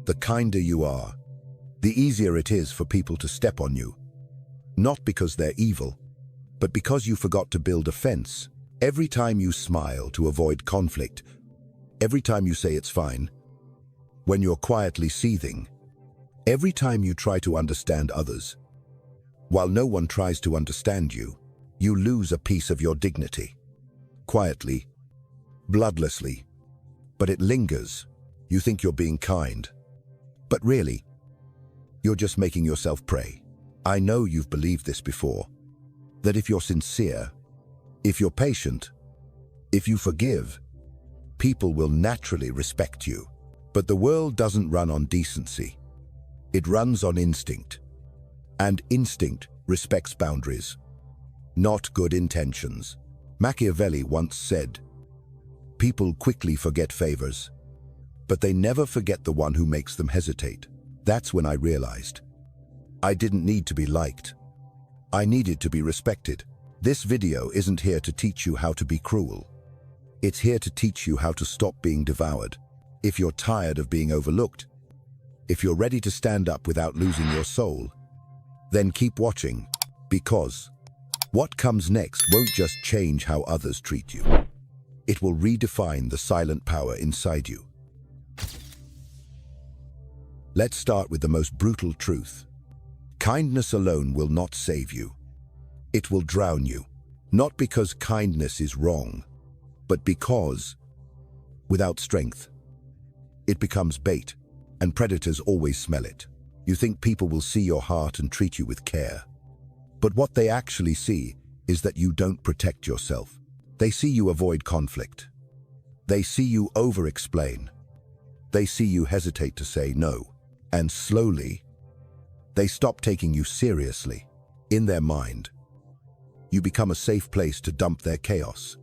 The kinder you are, the easier it is for people to step on you. Not because they're evil, but because you forgot to build a fence. Every time you smile to avoid conflict, every time you say it's fine, when you're quietly seething, every time you try to understand others, while no one tries to understand you, you lose a piece of your dignity. Quietly, bloodlessly, but it lingers. You think you're being kind, but really, you're just making yourself prey. I know you've believed this before, that if you're sincere, if you're patient, if you forgive, people will naturally respect you. But the world doesn't run on decency. It runs on instinct. And instinct respects boundaries, not good intentions. Machiavelli once said, "People quickly forget favors, but they never forget the one who makes them hesitate." That's when I realized I didn't need to be liked. I needed to be respected. This video isn't here to teach you how to be cruel. It's here to teach you how to stop being devoured. If you're tired of being overlooked, if you're ready to stand up without losing your soul, then keep watching, because what comes next won't just change how others treat you. It will redefine the silent power inside you. Let's start with the most brutal truth. Kindness alone will not save you. It will drown you. Not because kindness is wrong, but because, without strength, it becomes bait, and predators always smell it. You think people will see your heart and treat you with care. But what they actually see is that you don't protect yourself. They see you avoid conflict. They see you over-explain. They see you hesitate to say no. And slowly, they stop taking you seriously. In their mind, you become a safe place to dump their chaos.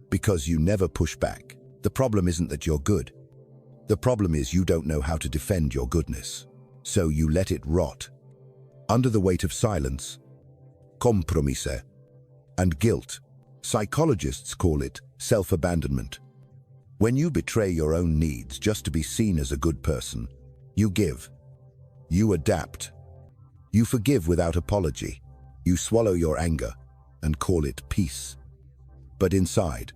Because you never push back. The problem isn't that you're good. The problem is you don't know how to defend your goodness. So you let it rot. Under the weight of silence, compromise, and guilt. Psychologists call it self-abandonment. When you betray your own needs just to be seen as a good person, you give. You adapt. You forgive without apology. You swallow your anger and call it peace. But inside,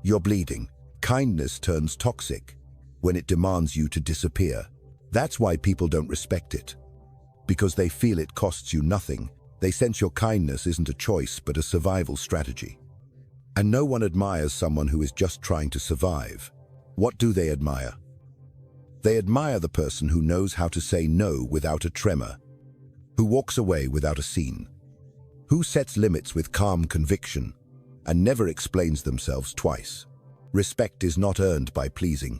you're bleeding. Kindness turns toxic when it demands you to disappear. That's why people don't respect it. Because they feel it costs you nothing. They sense your kindness isn't a choice but a survival strategy. And no one admires someone who is just trying to survive. What do they admire? They admire the person who knows how to say no without a tremor, who walks away without a scene, who sets limits with calm conviction and never explains themselves twice. Respect is not earned by pleasing.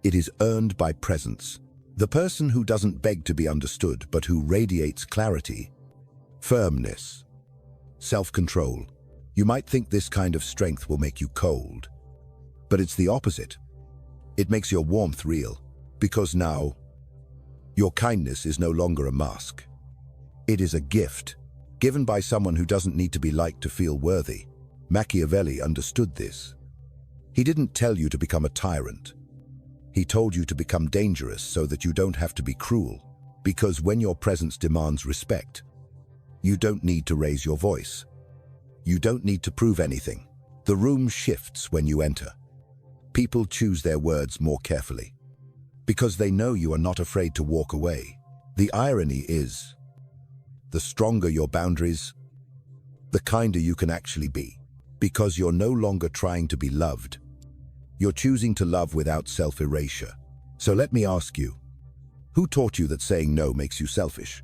It is earned by presence. The person who doesn't beg to be understood but who radiates clarity, firmness, self-control. You might think this kind of strength will make you cold, but it's the opposite. It makes your warmth real. Because now, your kindness is no longer a mask. It is a gift, given by someone who doesn't need to be liked to feel worthy. Machiavelli understood this. He didn't tell you to become a tyrant. He told you to become dangerous so that you don't have to be cruel. Because when your presence demands respect, you don't need to raise your voice. You don't need to prove anything. The room shifts when you enter. People choose their words more carefully. Because they know you are not afraid to walk away. The irony is, the stronger your boundaries, the kinder you can actually be. Because you're no longer trying to be loved. You're choosing to love without self-erasure. So let me ask you, who taught you that saying no makes you selfish?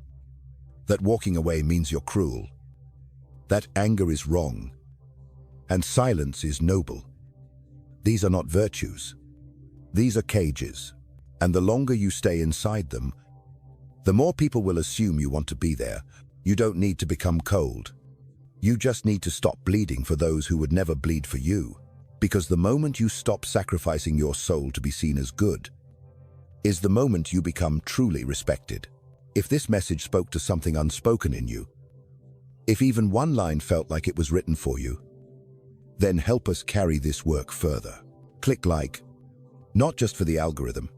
That walking away means you're cruel? That anger is wrong? And silence is noble? These are not virtues. These are cages. And the longer you stay inside them, the more people will assume you want to be there. You don't need to become cold. You just need to stop bleeding for those who would never bleed for you. Because the moment you stop sacrificing your soul to be seen as good, is the moment you become truly respected. If this message spoke to something unspoken in you, if even one line felt like it was written for you, then help us carry this work further. Click like, not just for the algorithm,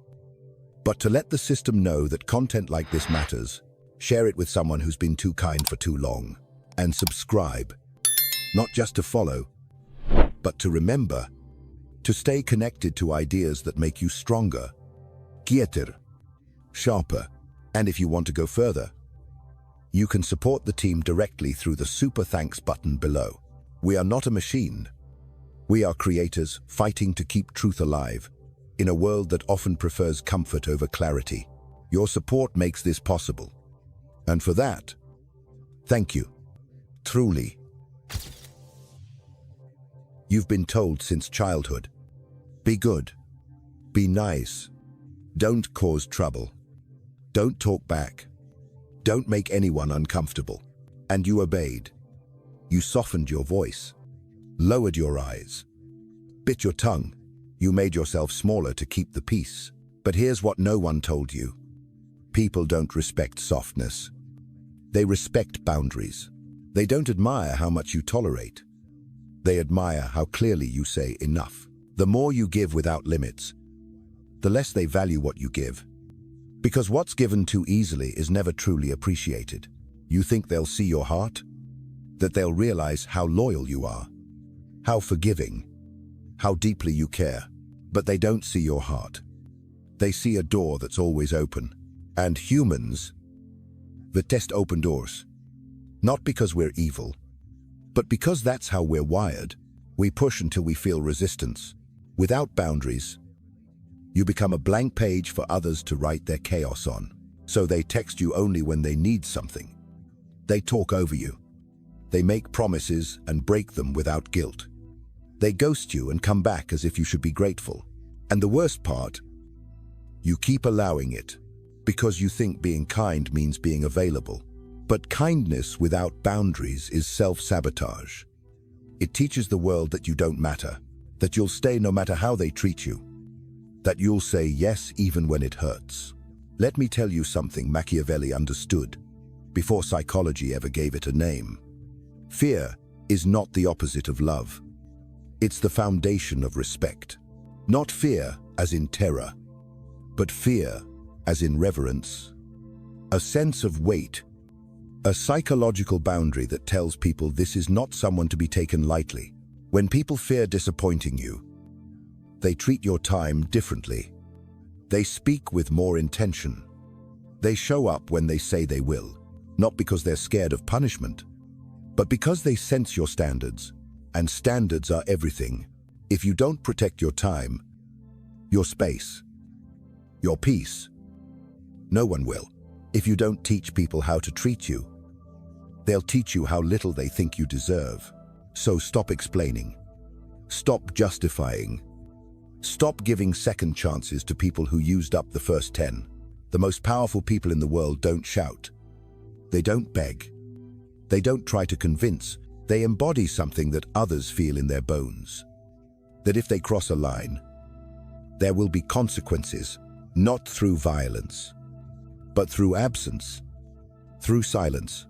But to let the system know that content like this matters, share it with someone who's been too kind for too long. And subscribe, not just to follow, but to remember, to stay connected to ideas that make you stronger, quieter, sharper. And if you want to go further, you can support the team directly through the Super Thanks button below. We are not a machine. We are creators fighting to keep truth alive in a world that often prefers comfort over clarity. Your support makes this possible. And for that, thank you. Truly. You've been told since childhood, be good, be nice, don't cause trouble, don't talk back, don't make anyone uncomfortable. And you obeyed. You softened your voice, lowered your eyes, bit your tongue. You made yourself smaller to keep the peace. But here's what no one told you. People don't respect softness. They respect boundaries. They don't admire how much you tolerate. They admire how clearly you say enough. The more you give without limits, the less they value what you give. Because what's given too easily is never truly appreciated. You think they'll see your heart? That they'll realize how loyal you are, how forgiving, how deeply you care. But they don't see your heart. They see a door that's always open. And humans detest open doors. Not because we're evil, but because that's how we're wired. We push until we feel resistance. Without boundaries, you become a blank page for others to write their chaos on. So they text you only when they need something. They talk over you. They make promises and break them without guilt. They ghost you and come back as if you should be grateful. And the worst part, you keep allowing it because you think being kind means being available. But kindness without boundaries is self-sabotage. It teaches the world that you don't matter, that you'll stay no matter how they treat you, that you'll say yes even when it hurts. Let me tell you something Machiavelli understood before psychology ever gave it a name. Fear is not the opposite of love. It's the foundation of respect. Not fear as in terror, but fear as in reverence. A sense of weight, a psychological boundary that tells people this is not someone to be taken lightly. When people fear disappointing you, they treat your time differently. They speak with more intention. They show up when they say they will, not because they're scared of punishment, but because they sense your standards. And standards are everything. If you don't protect your time, your space, your peace, no one will. If you don't teach people how to treat you, they'll teach you how little they think you deserve. So stop explaining. Stop justifying. Stop giving second chances to people who used up the first 10. The most powerful people in the world don't shout. They don't beg. They don't try to convince. They embody something that others feel in their bones. That if they cross a line, there will be consequences, not through violence, but through absence, through silence,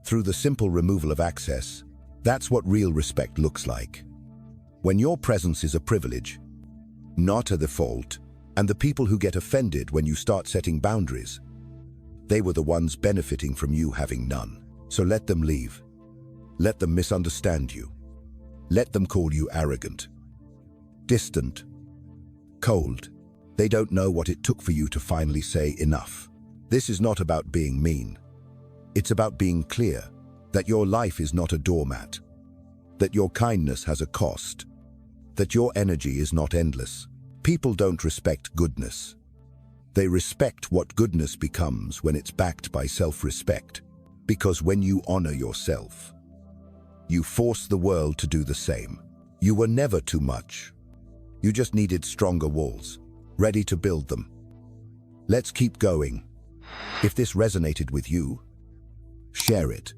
through the simple removal of access. That's what real respect looks like. When your presence is a privilege, not a default, and the people who get offended when you start setting boundaries, they were the ones benefiting from you having none. So let them leave. Let them misunderstand you. Let them call you arrogant, distant, cold. They don't know what it took for you to finally say enough. This is not about being mean. It's about being clear that your life is not a doormat, that your kindness has a cost, that your energy is not endless. People don't respect goodness. They respect what goodness becomes when it's backed by self-respect. Because when you honor yourself, you force the world to do the same. You were never too much. You just needed stronger walls, ready to build them. Let's keep going. If this resonated with you, share it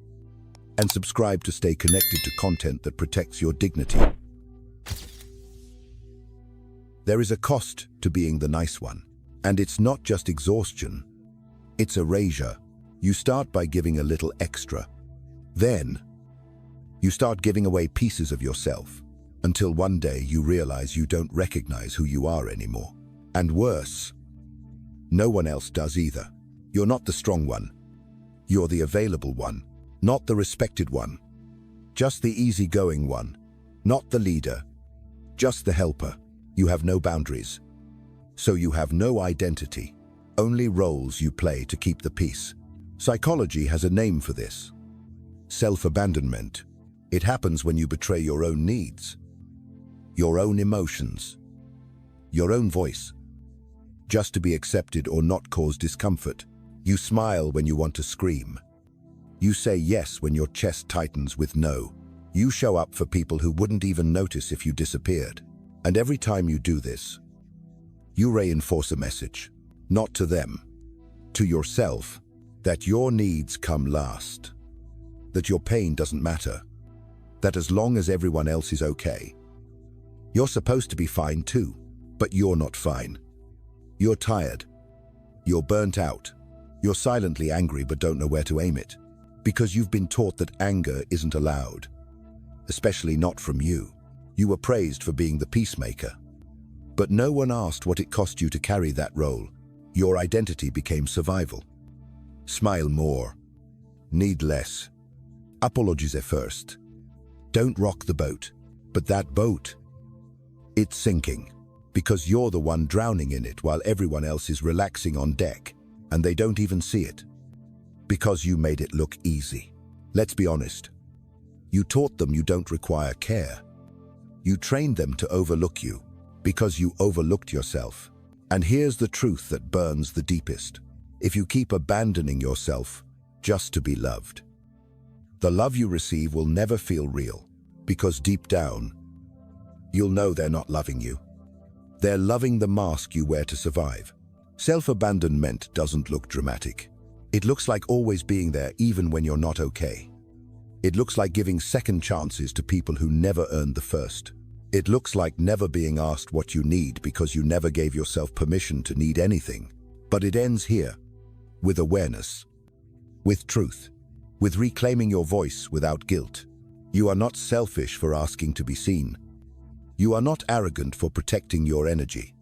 and subscribe to stay connected to content that protects your dignity. There is a cost to being the nice one, and it's not just exhaustion, it's erasure. You start by giving a little extra. Then, you start giving away pieces of yourself, until one day you realize you don't recognize who you are anymore. And worse, No one else does either. You're not the strong one. You're the available one, not the respected one. Just the easygoing one, not the leader. Just the helper. You have no boundaries. So you have no identity, only roles you play to keep the peace. Psychology has a name for this. Self-abandonment. It happens when you betray your own needs, your own emotions, your own voice, just to be accepted or not cause discomfort. You smile when you want to scream. You say yes when your chest tightens with no. You show up for people who wouldn't even notice if you disappeared. And every time you do this, you reinforce a message, not to them, to yourself, that your needs come last, that your pain doesn't matter, that as long as everyone else is okay, you're supposed to be fine too, but you're not fine. You're tired. You're burnt out. You're silently angry but don't know where to aim it, because you've been taught that anger isn't allowed, especially not from you. You were praised for being the peacemaker, but no one asked what it cost you to carry that role. Your identity became survival. Smile more. Need less. Apologize first. Don't rock the boat. But that boat, it's sinking, because you're the one drowning in it while everyone else is relaxing on deck, and they don't even see it. Because you made it look easy. Let's be honest. You taught them you don't require care. You trained them to overlook you, because you overlooked yourself. And here's the truth that burns the deepest. If you keep abandoning yourself just to be loved, the love you receive will never feel real, because deep down, you'll know they're not loving you. They're loving the mask you wear to survive. Self-abandonment doesn't look dramatic. It looks like always being there even when you're not okay. It looks like giving second chances to people who never earned the first. It looks like never being asked what you need because you never gave yourself permission to need anything. But it ends here, with awareness, with truth, with reclaiming your voice without guilt. You are not selfish for asking to be seen. You are not arrogant for protecting your energy.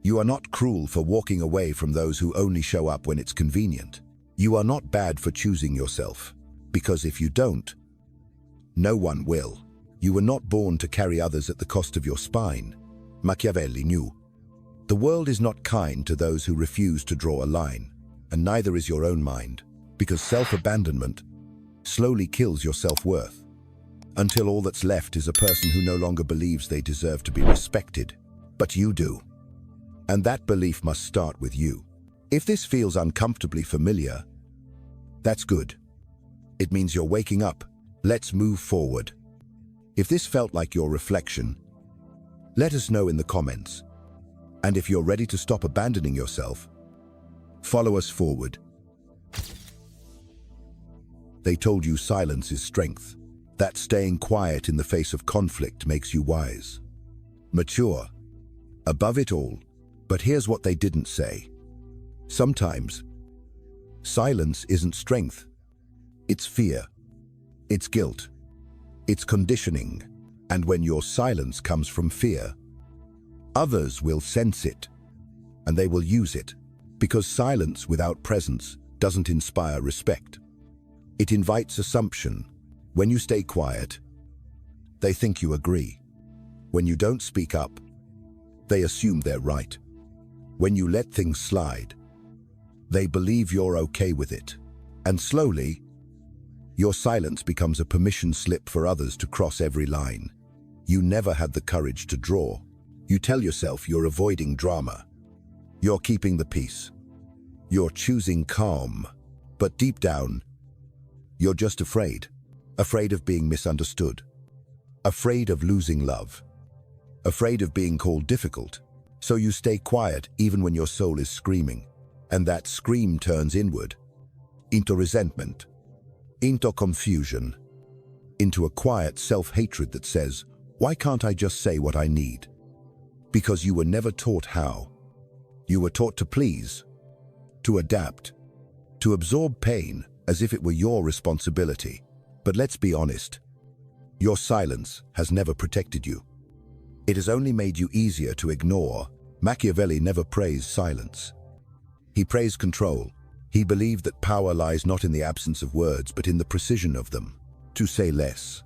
You are not cruel for walking away from those who only show up when it's convenient. You are not bad for choosing yourself, because if you don't, no one will. You were not born to carry others at the cost of your spine. Machiavelli knew. The world is not kind to those who refuse to draw a line, and neither is your own mind, because self-abandonment slowly kills your self-worth, until all that's left is a person who no longer believes they deserve to be respected. But you do. And that belief must start with you. If this feels uncomfortably familiar, that's good. It means you're waking up. Let's move forward. If this felt like your reflection, let us know in the comments. And if you're ready to stop abandoning yourself, follow us forward. They told you silence is strength, that staying quiet in the face of conflict makes you wise, mature, above it all. But here's what they didn't say. Sometimes, silence isn't strength. It's fear. It's guilt. It's conditioning. And when your silence comes from fear, others will sense it, and they will use it, because silence without presence doesn't inspire respect. It invites assumption. When you stay quiet, they think you agree. When you don't speak up, they assume they're right. When you let things slide, they believe you're okay with it. And slowly, your silence becomes a permission slip for others to cross every line. You never had the courage to draw. You tell yourself you're avoiding drama. You're keeping the peace. You're choosing calm. But deep down, you're just afraid. Afraid of being misunderstood. Afraid of losing love. Afraid of being called difficult. So you stay quiet even when your soul is screaming. And that scream turns inward, into resentment, into confusion, into a quiet self-hatred that says, why can't I just say what I need? Because you were never taught how. You were taught to please, to adapt, to absorb pain as if it were your responsibility. But let's be honest, your silence has never protected you. It has only made you easier to ignore. Machiavelli never praised silence. He praised control. He believed that power lies not in the absence of words, but in the precision of them. To say less,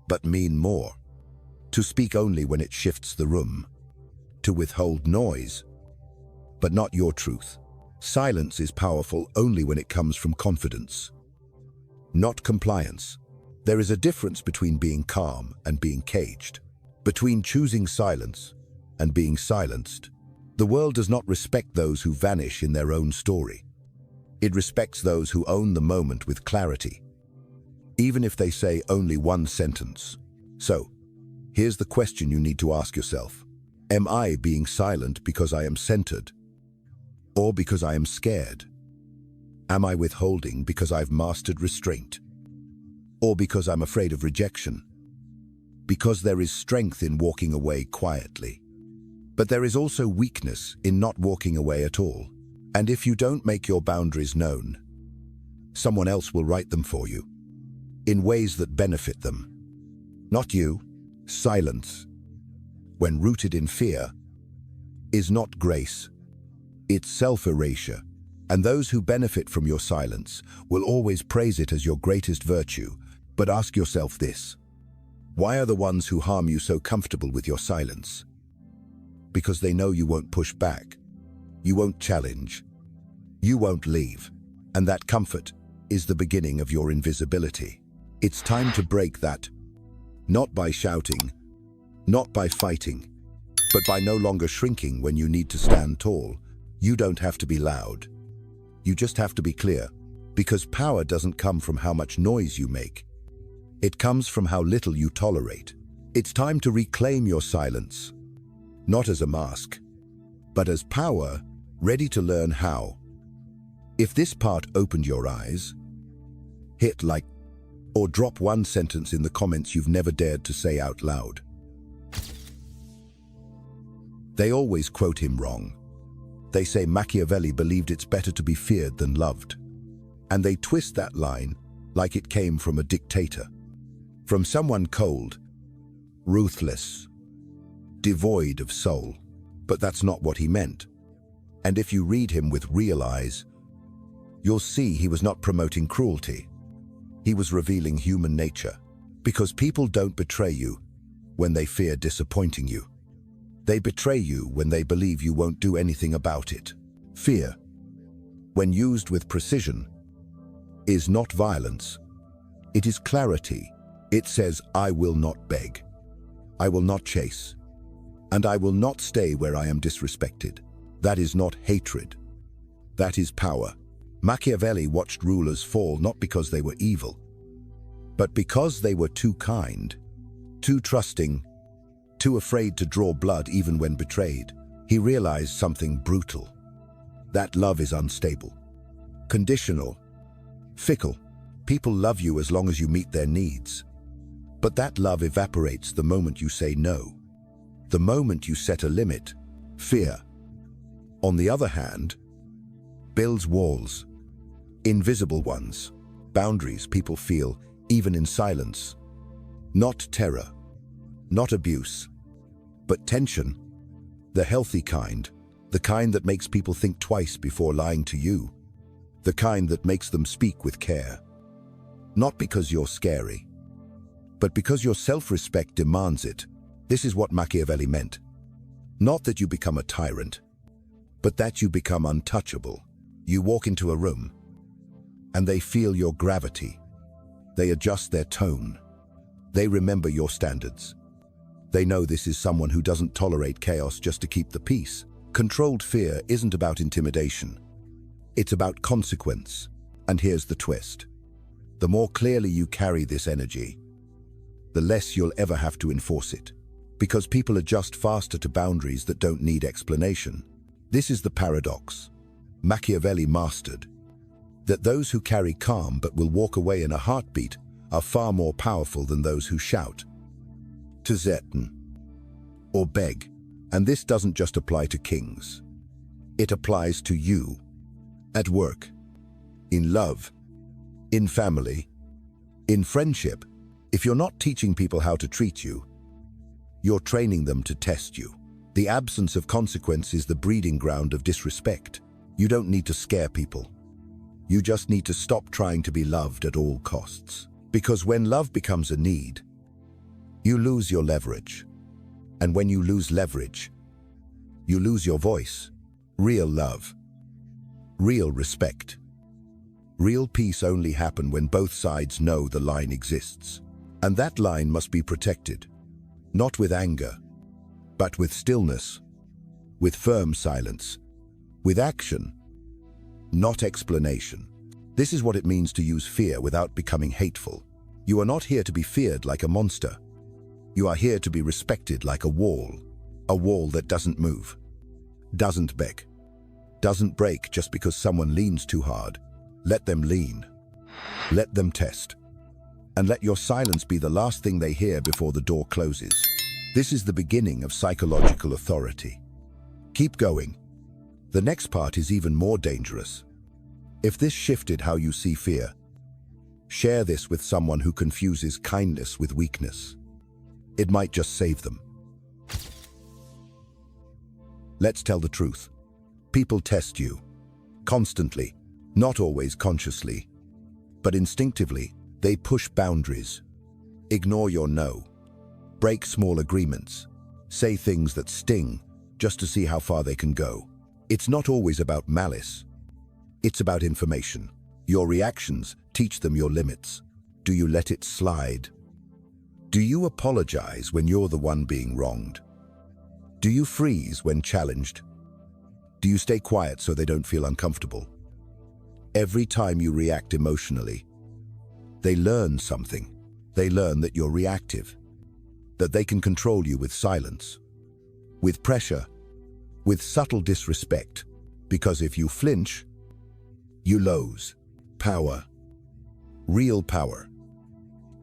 but mean more. To speak only when it shifts the room. To withhold noise, but not your truth. Silence is powerful only when it comes from confidence, not compliance. There is a difference between being calm and being caged, between choosing silence and being silenced. The world does not respect those who vanish in their own story. It respects those who own the moment with clarity, even if they say only one sentence. So, here's the question you need to ask yourself. Am I being silent because I am centered, or because I am scared? Am I withholding because I've mastered restraint, or because I'm afraid of rejection? Because there is strength in walking away quietly, but there is also weakness in not walking away at all. And if you don't make your boundaries known, someone else will write them for you, in ways that benefit them, not you. Silence, when rooted in fear, is not grace. It's self-erasure, and those who benefit from your silence will always praise it as your greatest virtue. But ask yourself this: why are the ones who harm you so comfortable with your silence? Because they know you won't push back, you won't challenge, you won't leave, and that comfort is the beginning of your invisibility. It's time to break that, not by shouting, not by fighting, but by no longer shrinking when you need to stand tall. You don't have to be loud. You just have to be clear, because power doesn't come from how much noise you make. It comes from how little you tolerate. It's time to reclaim your silence, not as a mask, but as power, ready to learn how. If this part opened your eyes, hit like or drop one sentence in the comments you've never dared to say out loud. They always quote him wrong. They say Machiavelli believed it's better to be feared than loved. And they twist that line like it came from a dictator, from someone cold, ruthless, devoid of soul. But that's not what he meant. And if you read him with real eyes, you'll see he was not promoting cruelty. He was revealing human nature, because people don't betray you when they fear disappointing you. They betray you when they believe you won't do anything about it. Fear, when used with precision, is not violence. It is clarity. It says, I will not beg, I will not chase, and I will not stay where I am disrespected. That is not hatred. That is power. Machiavelli watched rulers fall not because they were evil, but because they were too kind, too trusting, too afraid to draw blood even when betrayed. He realized something brutal: that love is unstable, conditional, fickle. People love you as long as you meet their needs, but that love evaporates the moment you say no, the moment you set a limit. Fear, on the other hand, builds walls, invisible ones, boundaries people feel even in silence. Not terror, not abuse, but tension. The healthy kind, the kind that makes people think twice before lying to you, the kind that makes them speak with care. Not because you're scary, but because your self-respect demands it. This is what Machiavelli meant. Not that you become a tyrant, but that you become untouchable. You walk into a room, and they feel your gravity. They adjust their tone. They remember your standards. They know this is someone who doesn't tolerate chaos just to keep the peace. Controlled fear isn't about intimidation. It's about consequence. And here's the twist: the more clearly you carry this energy, the less you'll ever have to enforce it. Because people adjust faster to boundaries that don't need explanation. This is the paradox Machiavelli mastered: that those who carry calm but will walk away in a heartbeat are far more powerful than those who shout, to threaten, or beg. And this doesn't just apply to kings. It applies to you, at work, in love, in family, in friendship. If you're not teaching people how to treat you, you're training them to test you. The absence of consequence is the breeding ground of disrespect. You don't need to scare people. You just need to stop trying to be loved at all costs. Because when love becomes a need, you lose your leverage. And when you lose leverage, you lose your voice. Real love, real respect, real peace only happen when both sides know the line exists. And that line must be protected, not with anger, but with stillness, with firm silence, with action, not explanation. This is what it means to use fear without becoming hateful. You are not here to be feared like a monster. You are here to be respected like a wall that doesn't move, doesn't beg, doesn't break just because someone leans too hard. Let them lean. Let them test. And let your silence be the last thing they hear before the door closes. This is the beginning of psychological authority. Keep going. The next part is even more dangerous. If this shifted how you see fear, share this with someone who confuses kindness with weakness. It might just save them. Let's tell the truth. People test you. Constantly. Not always consciously. But instinctively, they push boundaries. Ignore your no. Break small agreements. Say things that sting, just to see how far they can go. It's not always about malice. It's about information. Your reactions teach them your limits. Do you let it slide? Do you apologize when you're the one being wronged? Do you freeze when challenged? Do you stay quiet so they don't feel uncomfortable? Every time you react emotionally, they learn something. They learn that you're reactive, that they can control you with silence, with pressure, with subtle disrespect, because if you flinch, you lose. Power, real power,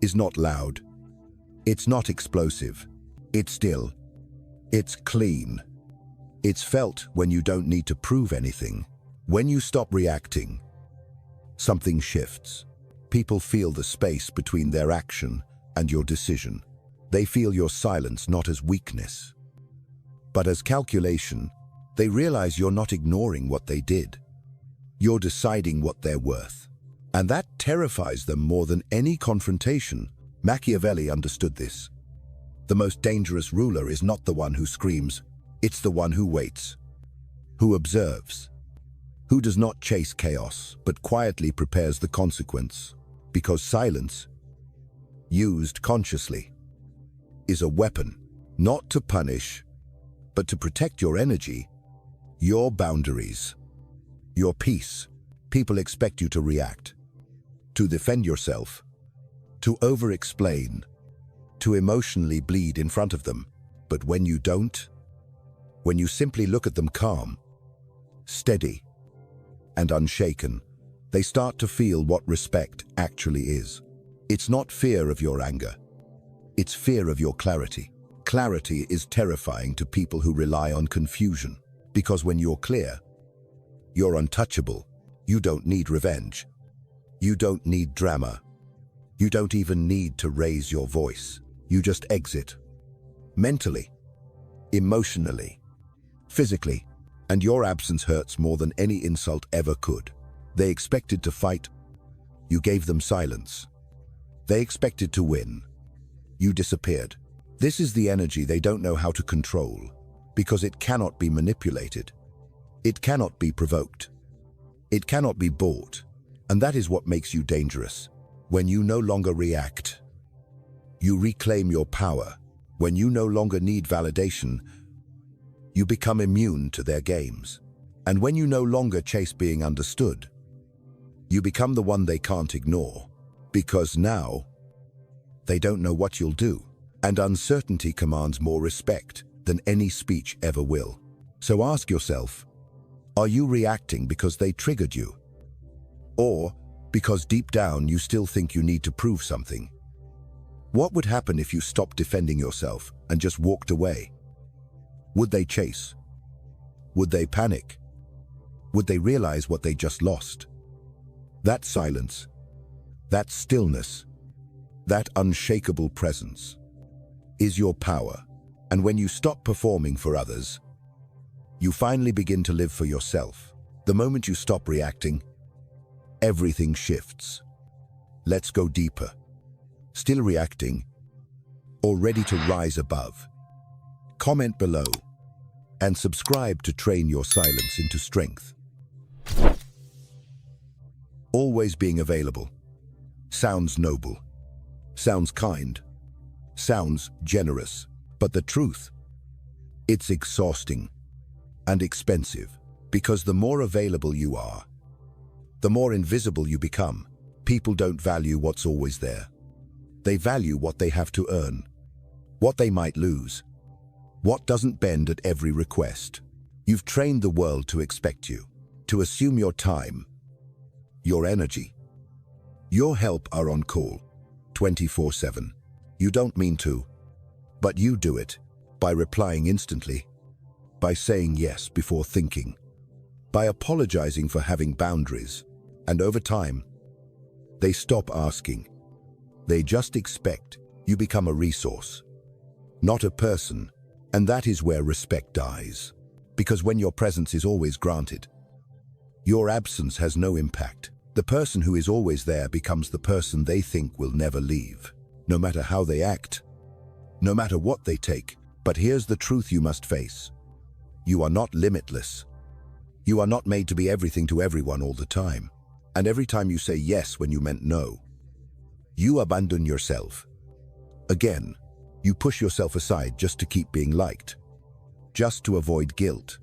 is not loud. It's not explosive. It's still. It's clean. It's felt when you don't need to prove anything. When you stop reacting, something shifts. People feel the space between their action and your decision. They feel your silence not as weakness, but as calculation. They realize you're not ignoring what they did. You're deciding what they're worth. And that terrifies them more than any confrontation. Machiavelli understood this. The most dangerous ruler is not the one who screams, it's the one who waits, who observes, who does not chase chaos, but quietly prepares the consequence. Because silence, used consciously, is a weapon, not to punish, but to protect your energy, your boundaries, your peace. People expect you to react, to defend yourself, to over-explain, to emotionally bleed in front of them. But when you don't, when you simply look at them calm, steady, and unshaken, they start to feel what respect actually is. It's not fear of your anger. It's fear of your clarity. Clarity is terrifying to people who rely on confusion. Because when you're clear, you're untouchable. You don't need revenge. You don't need drama. You don't even need to raise your voice. You just exit. Mentally, emotionally, physically, and your absence hurts more than any insult ever could. They expected to fight. You gave them silence. They expected to win. You disappeared. This is the energy they don't know how to control, because it cannot be manipulated. It cannot be provoked. It cannot be bought. And that is what makes you dangerous. When you no longer react, you reclaim your power. When you no longer need validation, you become immune to their games. And when you no longer chase being understood, you become the one they can't ignore. Because now, they don't know what you'll do. And uncertainty commands more respect than any speech ever will. So ask yourself, are you reacting because they triggered you? Or because deep down you still think you need to prove something? What would happen if you stopped defending yourself and just walked away? Would they chase? Would they panic? Would they realize what they just lost? That silence, that stillness, that unshakable presence is your power. And when you stop performing for others, you finally begin to live for yourself. The moment you stop reacting, everything shifts. Let's go deeper. Still reacting, or ready to rise above? Comment below and subscribe to train your silence into strength. Always being available. Sounds noble. Sounds kind. Sounds generous. But the truth, it's exhausting and expensive, because the more available you are, the more invisible you become. People don't value what's always there. They value what they have to earn, what they might lose, what doesn't bend at every request. You've trained the world to expect you, to assume your time, your energy, your help are on call, 24/7. You don't mean to, but you do it by replying instantly, by saying yes before thinking, by apologizing for having boundaries, and over time, they stop asking. They just expect. You become a resource, not a person, and that is where respect dies. Because when your presence is always granted, your absence has no impact. The person who is always there becomes the person they think will never leave, no matter how they act, no matter what they take. But here's the truth you must face. You are not limitless. You are not made to be everything to everyone all the time. And every time you say yes when you meant no, you abandon yourself. Again, you push yourself aside just to keep being liked, just to avoid guilt,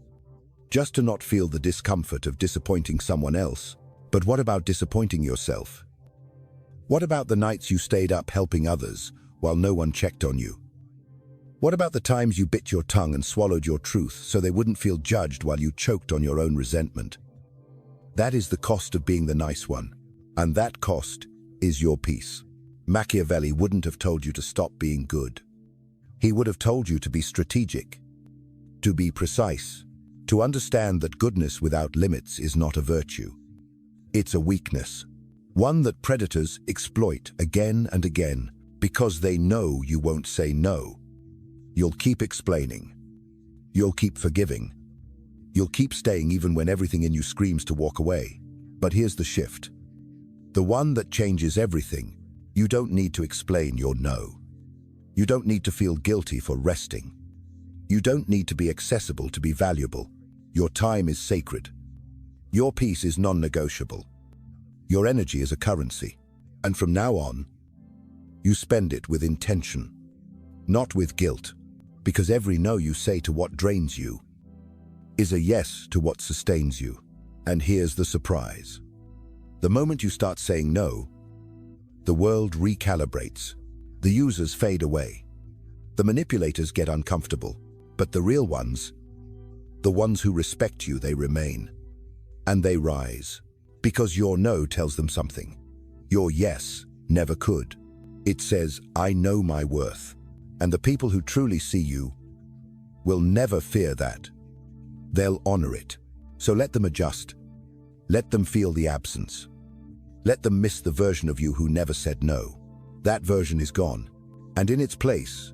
just to not feel the discomfort of disappointing someone else. But what about disappointing yourself? What about the nights you stayed up helping others while no one checked on you? What about the times you bit your tongue and swallowed your truth so they wouldn't feel judged while you choked on your own resentment? That is the cost of being the nice one, and that cost is your peace. Machiavelli wouldn't have told you to stop being good. He would have told you to be strategic, to be precise, to understand that goodness without limits is not a virtue. It's a weakness, one that predators exploit again and again because they know you won't say no. You'll keep explaining. You'll keep forgiving. You'll keep staying even when everything in you screams to walk away. But here's the shift. The one that changes everything. You don't need to explain your no. You don't need to feel guilty for resting. You don't need to be accessible to be valuable. Your time is sacred. Your peace is non-negotiable. Your energy is a currency. And from now on, you spend it with intention, not with guilt, because every no you say to what drains you is a yes to what sustains you. And here's the surprise. The moment you start saying no, the world recalibrates. The users fade away. The manipulators get uncomfortable. But the real ones, the ones who respect you, they remain. And they rise. Because your no tells them something. Your yes never could. It says, I know my worth. And the people who truly see you will never fear that. They'll honor it. So let them adjust. Let them feel the absence. Let them miss the version of you who never said no. That version is gone. And in its place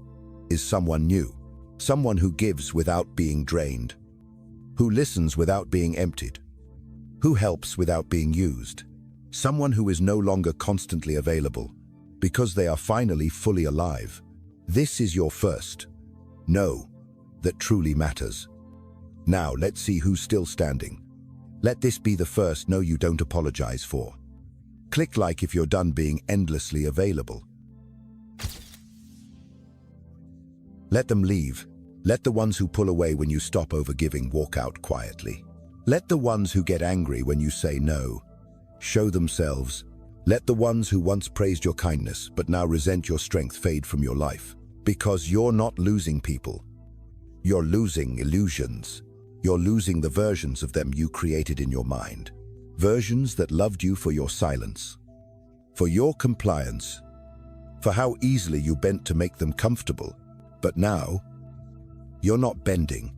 is someone new. Someone who gives without being drained. Who listens without being emptied. Who helps without being used. Someone who is no longer constantly available because they are finally fully alive. This is your first no that truly matters. Now let's see who's still standing. Let this be the first no you don't apologize for. Click like if you're done being endlessly available. Let them leave. Let the ones who pull away when you stop overgiving walk out quietly. Let the ones who get angry when you say no show themselves. Let the ones who once praised your kindness but now resent your strength fade from your life. Because you're not losing people. You're losing illusions. You're losing the versions of them you created in your mind. Versions that loved you for your silence, for your compliance, for how easily you bent to make them comfortable. But now, you're not bending.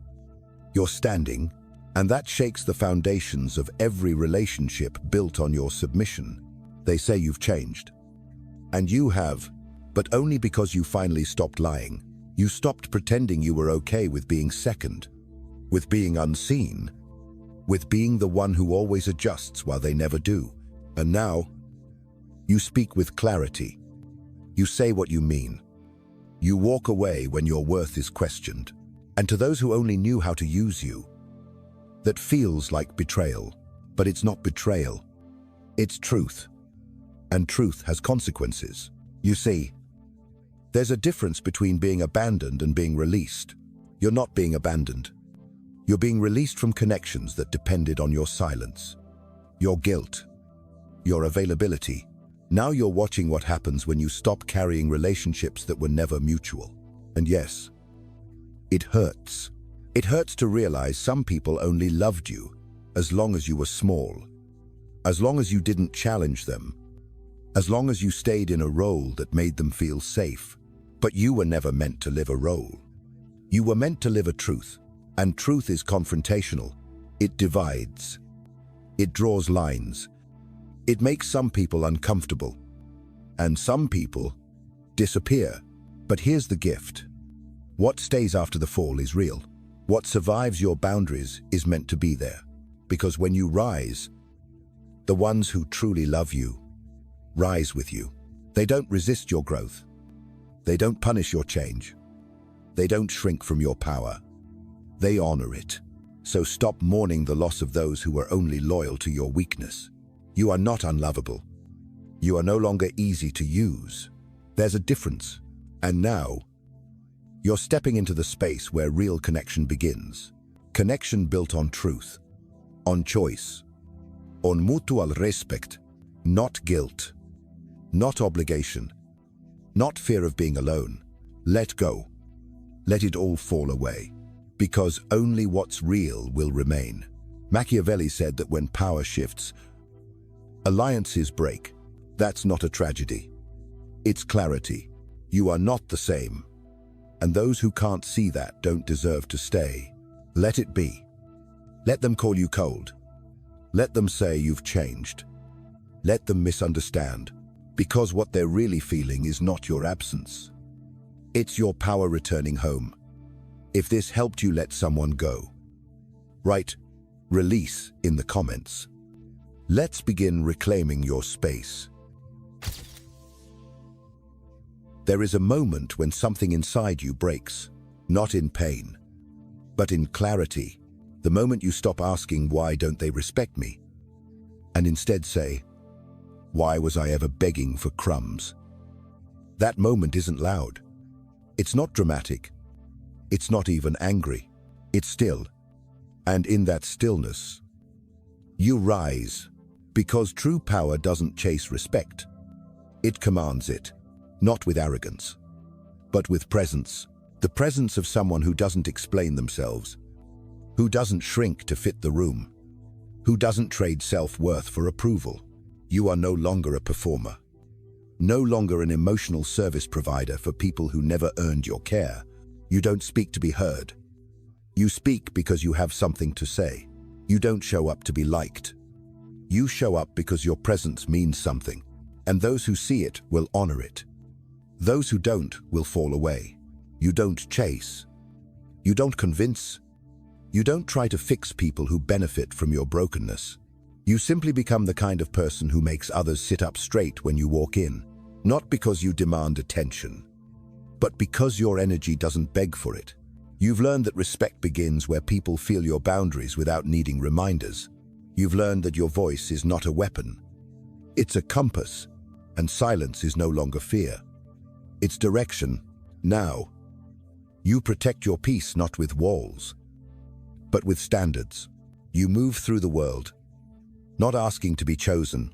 You're standing, and that shakes the foundations of every relationship built on your submission. They say you've changed. And you have, but only because you finally stopped lying. You stopped pretending you were okay with being second, with being unseen, with being the one who always adjusts while they never do. And now, you speak with clarity. You say what you mean. You walk away when your worth is questioned. And to those who only knew how to use you, that feels like betrayal. But it's not betrayal. It's truth. And truth has consequences. You see, there's a difference between being abandoned and being released. You're not being abandoned. You're being released from connections that depended on your silence, your guilt, your availability. Now you're watching what happens when you stop carrying relationships that were never mutual. And yes, it hurts. It hurts to realize some people only loved you as long as you were small, as long as you didn't challenge them, as long as you stayed in a role that made them feel safe. But you were never meant to live a role. You were meant to live a truth, and truth is confrontational. It divides. It draws lines. It makes some people uncomfortable, and some people disappear. But here's the gift. What stays after the fall is real. What survives your boundaries is meant to be there. Because when you rise, the ones who truly love you rise with you. They don't resist your growth. They don't punish your change. They don't shrink from your power. They honor it. So stop mourning the loss of those who were only loyal to your weakness. You are not unlovable. You are no longer easy to use. There's a difference. And now, you're stepping into the space where real connection begins. Connection built on truth, on choice, on mutual respect, not guilt, not obligation, not fear of being alone. Let go. Let it all fall away. Because only what's real will remain. Machiavelli said that when power shifts, alliances break. That's not a tragedy. It's clarity. You are not the same. And those who can't see that don't deserve to stay. Let it be. Let them call you cold. Let them say you've changed. Let them misunderstand. Because what they're really feeling is not your absence. It's your power returning home. If this helped you let someone go, write "release" in the comments. Let's begin reclaiming your space. There is a moment when something inside you breaks, not in pain, but in clarity. The moment you stop asking, "Why don't they respect me?" and instead say, "Why was I ever begging for crumbs?" That moment isn't loud. It's not dramatic. It's not even angry. It's still. And in that stillness, you rise. Because true power doesn't chase respect. It commands it, not with arrogance, but with presence. The presence of someone who doesn't explain themselves, who doesn't shrink to fit the room, who doesn't trade self-worth for approval. You are no longer a performer, no longer an emotional service provider for people who never earned your care. You don't speak to be heard. You speak because you have something to say. You don't show up to be liked. You show up because your presence means something, and those who see it will honor it. Those who don't will fall away. You don't chase. You don't convince. You don't try to fix people who benefit from your brokenness. You simply become the kind of person who makes others sit up straight when you walk in, not because you demand attention, but because your energy doesn't beg for it. You've learned that respect begins where people feel your boundaries without needing reminders. You've learned that your voice is not a weapon. It's a compass, and silence is no longer fear. It's direction. Now, you protect your peace not with walls, but with standards. You move through the world, not asking to be chosen,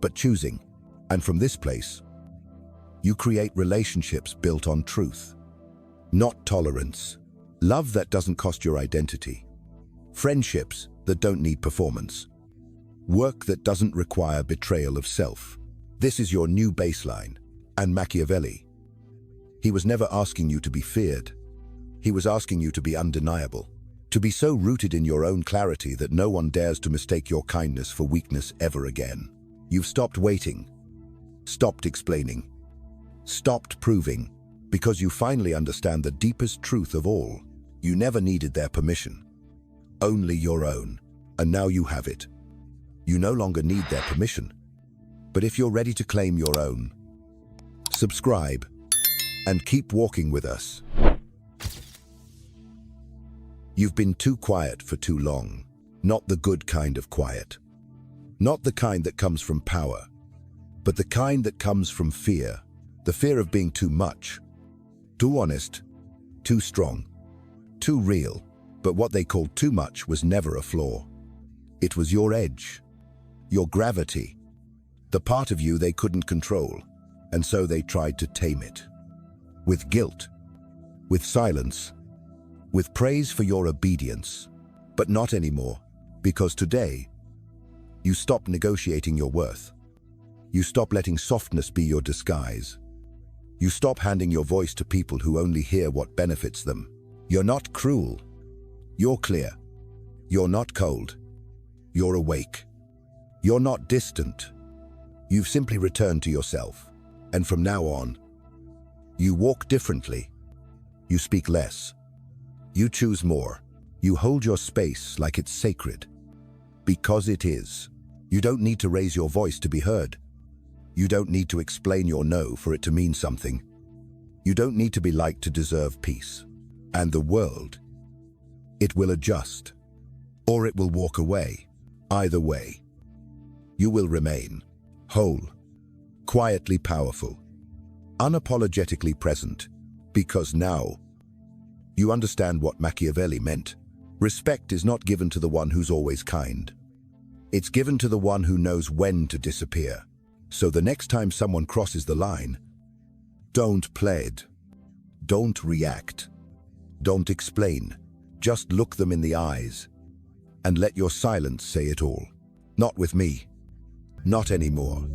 but choosing. And from this place, you create relationships built on truth, not tolerance. Love that doesn't cost your identity. Friendships that don't need performance. Work that doesn't require betrayal of self. This is your new baseline. And Machiavelli, he was never asking you to be feared. He was asking you to be undeniable. To be so rooted in your own clarity that no one dares to mistake your kindness for weakness ever again. You've stopped waiting, stopped explaining, stopped proving, because you finally understand the deepest truth of all. You never needed their permission, only your own. And now you have it. You no longer need their permission. But if you're ready to claim your own, subscribe and keep walking with us. You've been too quiet for too long. Not the good kind of quiet. Not the kind that comes from power, but the kind that comes from fear. The fear of being too much, too honest, too strong, too real. But what they called too much was never a flaw. It was your edge, your gravity, the part of you they couldn't control, and so they tried to tame it. With guilt, with silence, with praise for your obedience. But not anymore, because today, you stop negotiating your worth. You stop letting softness be your disguise. You stop handing your voice to people who only hear what benefits them. You're not cruel. You're clear. You're not cold. You're awake. You're not distant. You've simply returned to yourself. And from now on, you walk differently. You speak less. You choose more. You hold your space like it's sacred. Because it is. You don't need to raise your voice to be heard. You don't need to explain your no for it to mean something. You don't need to be liked to deserve peace. And the world, it will adjust. Or it will walk away. Either way, you will remain whole, quietly powerful, unapologetically present, because now you understand what Machiavelli meant. Respect is not given to the one who's always kind. It's given to the one who knows when to disappear. So the next time someone crosses the line, don't plead, don't react, don't explain. Just look them in the eyes and let your silence say it all. Not with me. Not anymore.